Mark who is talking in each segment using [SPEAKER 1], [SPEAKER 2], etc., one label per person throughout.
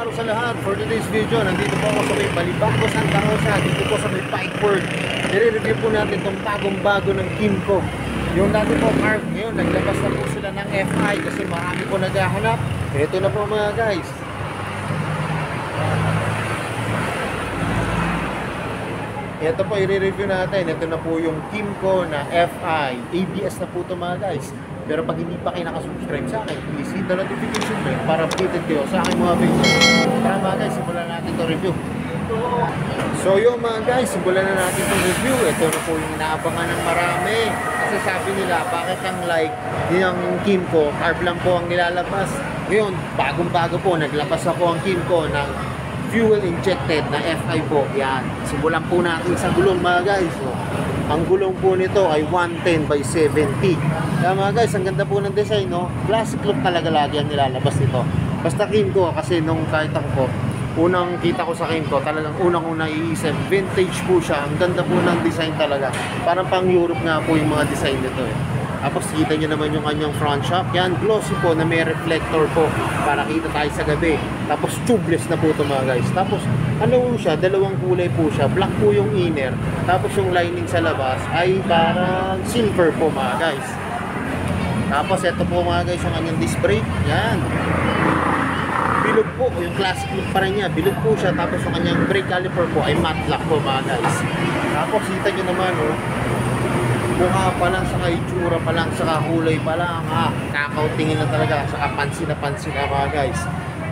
[SPEAKER 1] araw sa lahat. For today's video, nandito po ako sa may Balibago, Santa Rosa. Dito po sa may Pikeford. Nire-review po natin itong bagong-bago ng Kymco. Yung dati po carb, ngayon naglabas na po sila ng FI kasi marami po naghahanap. Ito na po mga guys. Ito po i-review natin. Ito na po yung Kymco na FI. ABS na po ito mga guys. Pero pag hindi pa kayo nakasubscribe sa akin, please hit the notification bell para updated kayo sa aking mga video. Tara mga guys, simulan natin itong review. So yung mga guys, simulan na natin itong review. Ito na po yung inaabangan ng marami. Kasi sabi nila, bakit ang like yung Kymco, carb lang po ang nilalabas. Ngayon, bagong-bago po, naglabas ako ang Kymco ng fuel injected na FI po. Yan, simulan po natin sa gulong mga guys. So, ang gulong po nito ay 110/70. Kaya mga guys, ang ganda po ng design, no? Classic look talaga lagi ang nilalabas nito. Basta Kymco, kasi nung kahit ako po, unang kita ko sa Kymco, talagang unang-una iisip, vintage po siya. Ang ganda po ng design talaga. Parang pang Europe nga po yung mga design nito eh. Tapos kita nyo naman yung kanyang front shock. Yan, glossy po na may reflector po para kita tayo sa gabi. Tapos tubeless na po ito mga guys. Tapos ano po siya, dalawang kulay po siya. Black po yung inner. Tapos yung lining sa labas ay parang silver po mga guys. Tapos ito po mga guys yung kanyang disc brake. Yan. Bilog po. Yung classic look pa rin niya. Bilog po siya. Tapos yung kanyang brake caliper po ay matte lock po mga guys. Tapos kita nyo naman oh. Mukha pa lang, saka itsura pa lang, saka kulay pa lang, ha, kakautingin na talaga, saka pansin na mga guys.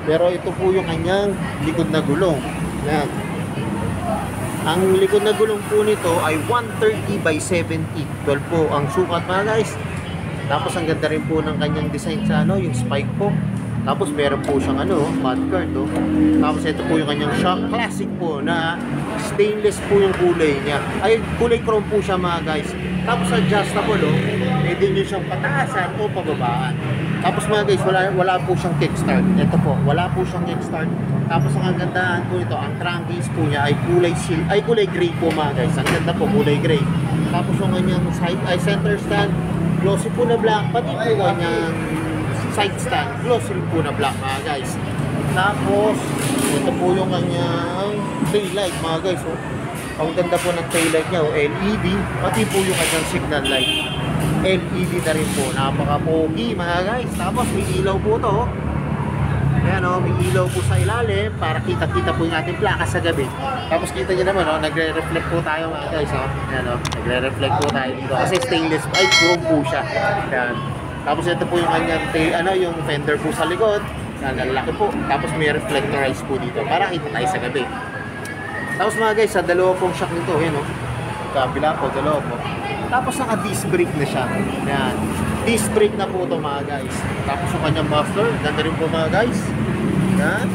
[SPEAKER 1] Pero ito po yung kanyang likod na gulong. Yan. Ang likod na gulong po nito ay 130/70. 12 po ang sukat mga guys. Tapos ang ganda rin po ng kanyang design sa ano, yung spike po. Tapos meron po siyang ano, mudguard oh. Tapos ito po yung kanyang shock. Classic po na stainless po yung kulay niya. Ay, kulay chrome po siya mga guys. Tapos adjustable oh. Pwede nyo siyang pataasan o pababaan. Tapos mga guys, wala po siyang kickstart. Ito po, wala po siyang kickstart. Tapos ang kagandahan po ito, ang crankcase po niya ay kulay gray po mga guys. Ang ganda po, kulay gray. Tapos yung kanyang center stand, glossy po na black. Pati po kanyang side stand, glossy po na black mga guys. Tapos ito po yung kanyang tail light mga guys oh. Ang ganda po ng tail light niya oh, LED. Pati po yung kanyang signal light LED na rin po, napaka-pogi mga guys. Tapos may ilaw po to oh. Ayan oh, may ilaw po sa ilalim para kita-kita po yung ating plaka sa gabi. Tapos kita nyo naman oh, nagre-reflect po tayo mga guys oh. Ayan oh, nagre-reflect po tayo dito kasi stainless, ay chrome po siya. Ayan. Tapos ito po yung kanyang yung fender po sa likod. Ang lalaki po. Tapos may reflectorize po dito para kita tayo sa gabi. Tapos mga guys, sa dalawa pong shock nito, yun oh. Kabila po, dalawa po. Tapos naka-disc brake na siya. Yan. Disc brake na po ito mga guys. Tapos yung kanyang muffler, ganda rin po mga guys. Yan.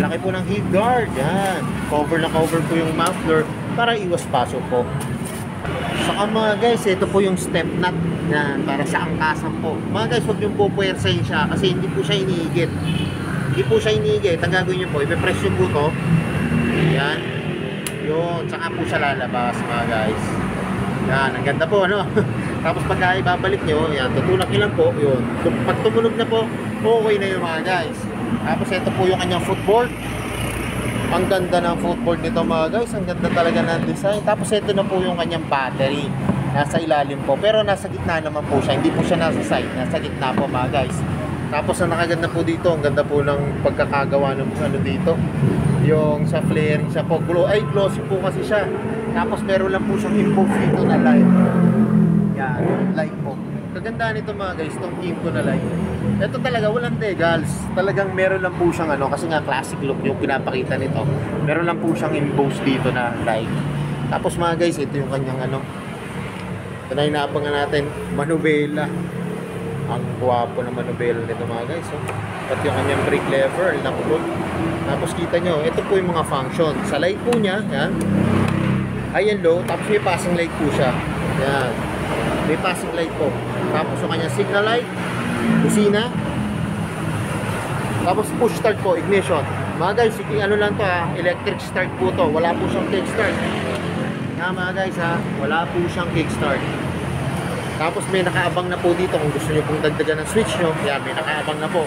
[SPEAKER 1] Laki po ng heat guard. Yan. Cover na cover po yung muffler para iwas paso po. Saka mga guys, ito po yung step nut. Yan, para sa angkasan po. Mga guys, huwag yung po puwersahin siya kasi hindi po siya iniigit. Hindi po siya iniigit. Ang gagawin nyo po, ipipress yung buto. Yan. Yun, saka po siya lalabas mga guys. Yan, ang ganda po ano. Tapos pagka ibabalik nyo, yan, tutulak nyo lang po. Yun. Pag tumunog na po, okay na yung mga guys. Tapos ito po yung kanyang footboard. Ang ganda ng footboard nito mga guys. Ang ganda talaga ng design. Tapos ito na po yung kanyang battery. Nasa ilalim po. Pero nasa gitna naman po siya. Hindi po siya nasa side. Nasa gitna po mga guys. Tapos ang nakaganda po dito, ang ganda po ng pagkakagawa ng ano dito. Yung sa flaring siya po. Glossy po kasi siya. Tapos meron lang po siyang impose dito na light. Yan, light po. Kagandahan nito mga guys, itong Kymco na light. Ito talaga, walang degals. Talagang meron lang po siyang ano, kasi nga classic look yung pinapakita nito. Meron lang po siyang impose dito na light. Tapos mga guys, ito yung kanyang ano. Ito na inaabangan natin, manubela. Ang guwapo na manubela nito mga guys. So, pati yung kanyang brake lever, napulog. Tapos kita nyo, ito po yung mga function. Sa light po niya, yan. High and low, tapos may passing light po siya. Yan. May passing light po. Tapos yung kanyang signal light, busina. Tapos push start po, ignition. Mga guys, ano lang to ha, electric start po to. Wala po siyang kick start. Yan mga guys ha, wala po siyang kick start. Tapos may nakaabang na po dito kung gusto nyo pong dagdagan ng switch nyo. Yan, may nakaabang na po.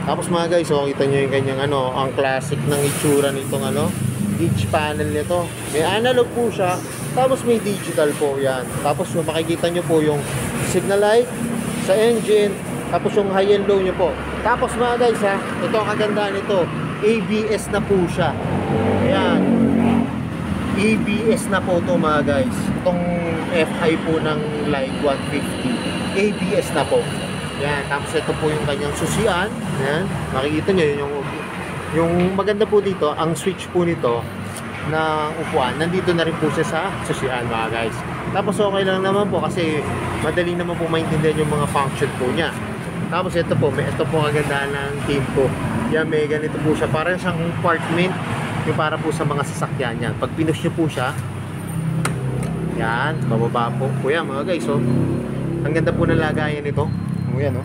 [SPEAKER 1] Tapos mga guys, oh, kita nyo yung kanyang ano, ang classic ng itsura nitong ano, gauge panel nito. May analog po siya, tapos may digital po yan. Tapos makikita nyo po yung signal light sa engine, tapos yung high and low nyo po. Tapos mga guys ha, ito ang kagandahan nito, ABS na po siya. Ayan, ABS na po ito mga guys. Itong FI po ng Light 150, ABS na po. Yan, tapos ito po yung kanyang susian. Yan, makikita nyo yung maganda po dito, ang switch po nito na upuan, nandito na rin po siya sa susian mga guys. Tapos okay lang naman po kasi madali naman po maintindihan yung mga function po niya. Tapos ito po ang kagandahan ng Kymco. Yan, may ganito po siya, parang siyang compartment yung para po sa mga sasakyan yan. Pag pinush nyo po siya, yan, bababa po. Kuya mga guys, oh, ang ganda po ng lagayan nito. Yan, oh.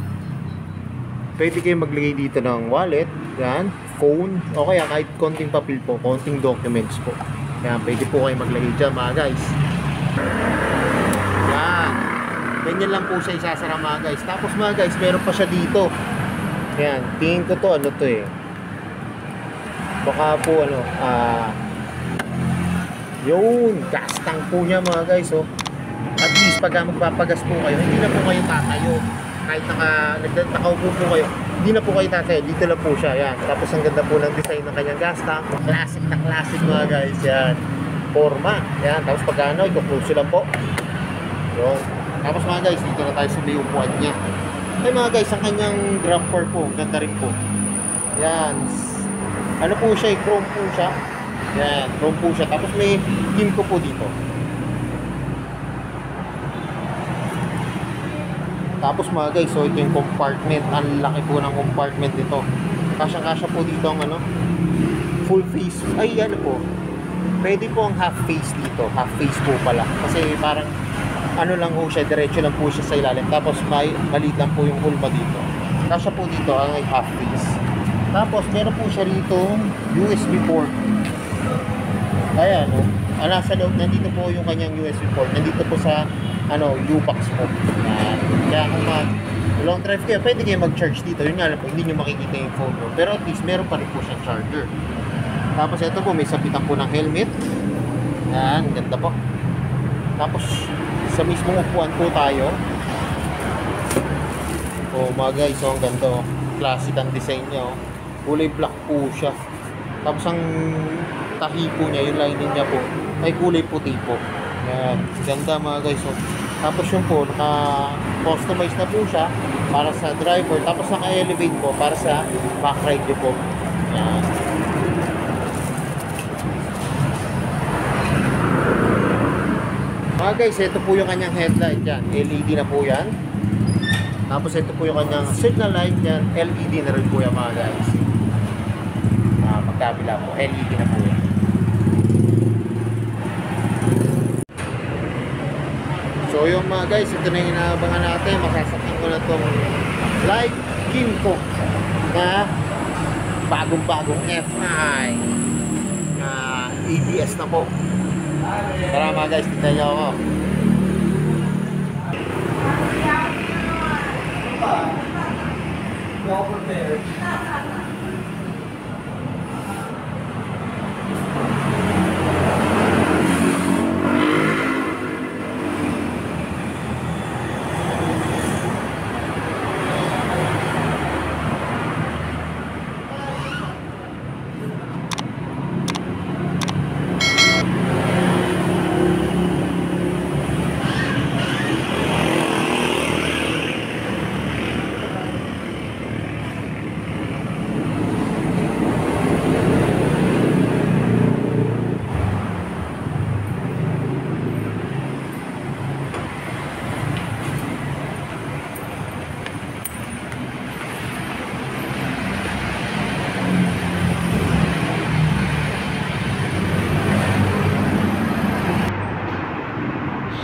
[SPEAKER 1] Pwede kayo maglagay dito ng wallet, yan, phone, o kaya kahit konting papel po, konting documents po. Yan, pwede po kayo maglagay dyan mga guys. Yan, ganyan lang po siya isasara mga guys. Tapos mga guys, meron pa siya dito. Yan, tingin ko to, ano to eh, baka po ano, yun, gas tank po niya mga guys, oh. At least pag magpapagas po kayo, hindi na po kayo tatayo. Kahit nakaupo po kayo, hindi na po kayo tatayo, dito lang po siya. Yan, tapos ang ganda po ng design ng kanyang gas tank, classic na classic mga guys. Yan, forma. Yan, tapos pag ano, ikukurso lang po. Yun. Tapos mga guys, dito na tayo sa may upuan niya. Ay mga guys, ang kanyang dropper po, ganda rin po. Yan, ano po siya, chrome po siya. Yan, chrome po siya. Tapos may Kymco po dito. Tapos mga guys, so ito yung compartment. Ang laki po ng compartment nito. Kasya-kasya po dito ang ano, full face. Ay, ano po, pwede po ang half face dito. Half face po pala. Kasi parang ano lang po siya, diretso lang po siya sa ilalim. Tapos maliit lang po yung hulma dito. Kasya po dito ang half face. Tapos meron po siya rito USB port. Ayan, no? Nasa loob, nandito po yung kanyang USB port. Nandito po sa ano, U-box po. Yan. Kaya kung long drive kayo, pwede kayo mag-charge dito. Yun nga lang po, hindi nyo makikita yung phone mo. Pero at least meron pa rin po siyang charger. Tapos ito po, may sabitan po ng helmet. Yan, ganda po. Tapos sa mismong upuan po tayo. Oh mga guys, oh, ang ganda, oh. Classic ang design niya, oh. Kulay black po siya. Tapos ang tahi po niya, yung lining niya po, ay kulay puti po. Yan, ganda mga guys, oh. Tapos yung po, naka-customize na po siya para sa driver. Tapos naka-elevate po para sa back ride po. Yan. Mga guys, ito po yung kanyang headlight yan. LED na po yan. Tapos ito po yung kanyang signal light yan. LED na rin po yan mga guys. Magkabila po. LED na po yan. So yung mga guys, ito na yung inaabangan natin. Masasakyan ko na itong Light Kymco na bagong-bagong FI na ABS na po. Tara mga guys, tignan nyo ako.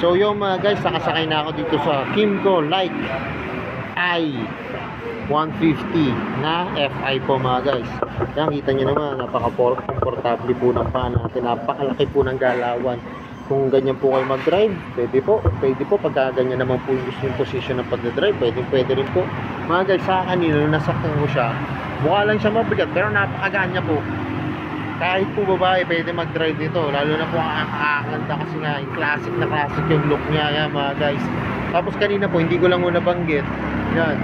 [SPEAKER 1] So yung mga guys, nakasakay na ako dito sa Kymco Light i150 na FI po mga guys. Yan, kita nyo naman, napaka-komportable po ng paa natin, napakalaki po ng galawan. kung ganyan po kayo mag-drive, pwede po pagka ganyan naman po yung gusto yung position ng pag-drive, pwede rin po mga guys. Sa kanina nung nasaktan ko siya, mukha lang siya mabigat pero napakagaan niya po. Kahit po babae pwede mag-drive dito, lalo na po ang kakakanta kasi nga yung classic yung look niya yan mga guys. Tapos kanina po hindi ko lang muna banggit yan,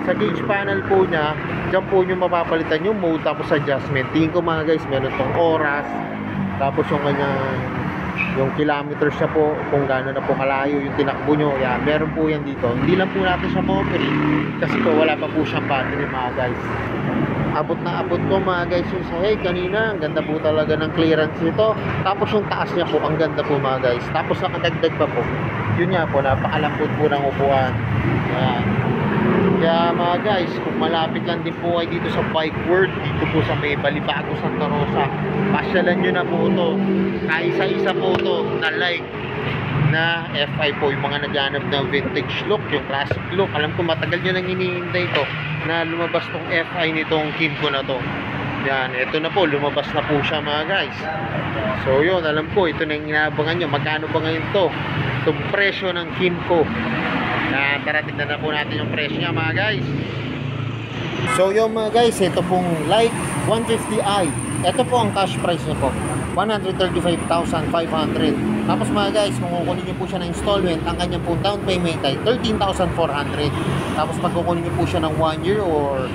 [SPEAKER 1] sa gauge panel po niya, dyan po nyo mapapalitan yung mode tapos adjustment. Tingin ko mga guys meron tong oras, tapos yung kanyang yung kilometers siya po, kung gaano na po kalayo yung tinakbo nyo. Yan, meron po yan dito. Hindi lang po natin siya ma-operate kasi po wala pa po siyang battery mga guys. Abot na abot ko mga guys yung sahig kanina. Ang ganda po talaga ng clearance nito. Tapos yung taas niya po, ang ganda po mga guys. Tapos nakadagdag pa po, yun nga po, napakalambot po ng upuan. Yan. Kaya mga guys, kung malapit lang din po kayo dito sa Bike World, dito po sa may Balibago, Santa Rosa, pasyalan nyo na po ito. Kaisa-isa po ito na like na FI po, yung mga naghanap ng vintage look, yung classic look. Alam ko matagal nyo nang hinihintay ito na lumabas tong FI nitong Kymco na to. Yan, ito na po, lumabas na po siya mga guys. So yun, alam ko, ito na yung inaabangan nyo. Magkano ba ngayon to? Itong presyo ng Kymco. Tara, tignan na po natin yung presyo niya mga guys. So yun mga guys, ito pong Light 150i. Ito po ang cash price niya po, 135,500. Tapos mga guys, kung kukunin niyo po siya ng installment, ang kanyang po down payment ay 13,400. Tapos pag kukunin niyo po siya ng 1 year or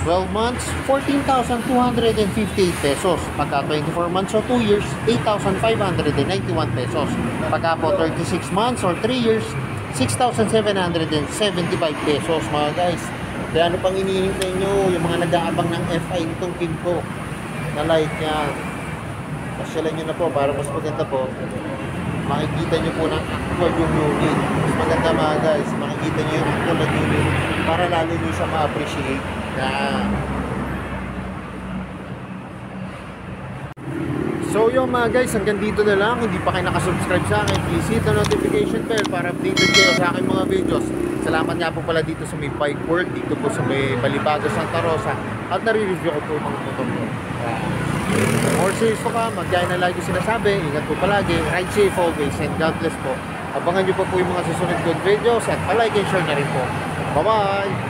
[SPEAKER 1] 12 months, 14,258 pesos. Pagka 24 months or 2 years, 8,591 pesos. Pagka po 36 months or 3 years, 6,775 pesos mga guys. Kaya ano pang inihintay nyo, yung mga nag-aabang ng FI nitong Kymco na light niya, pasyalan nyo na po para mas maganda po. Makikita nyo po ng actual yung unit. Mas maganda mga guys, makikita nyo yung actual na unit para lalo nyo siya ma-appreciate. So yung mga guys, hanggang dito na lang. Hindi pa kayo nakasubscribe sa akin, please hit the notification bell para updated kayo sa aking mga videos. Salamat nga po pala dito sa may Bike World, dito po sa may Balibago, Santa Rosa. At nare-review ko po yung mga motor ko. More safe po ka, mag-gaya na lagi sinasabi. Ingat po palagi, ride safe always, and God bless po. Abangan nyo po yung mga susunod kong videos at palike and share na rin po. Bye bye!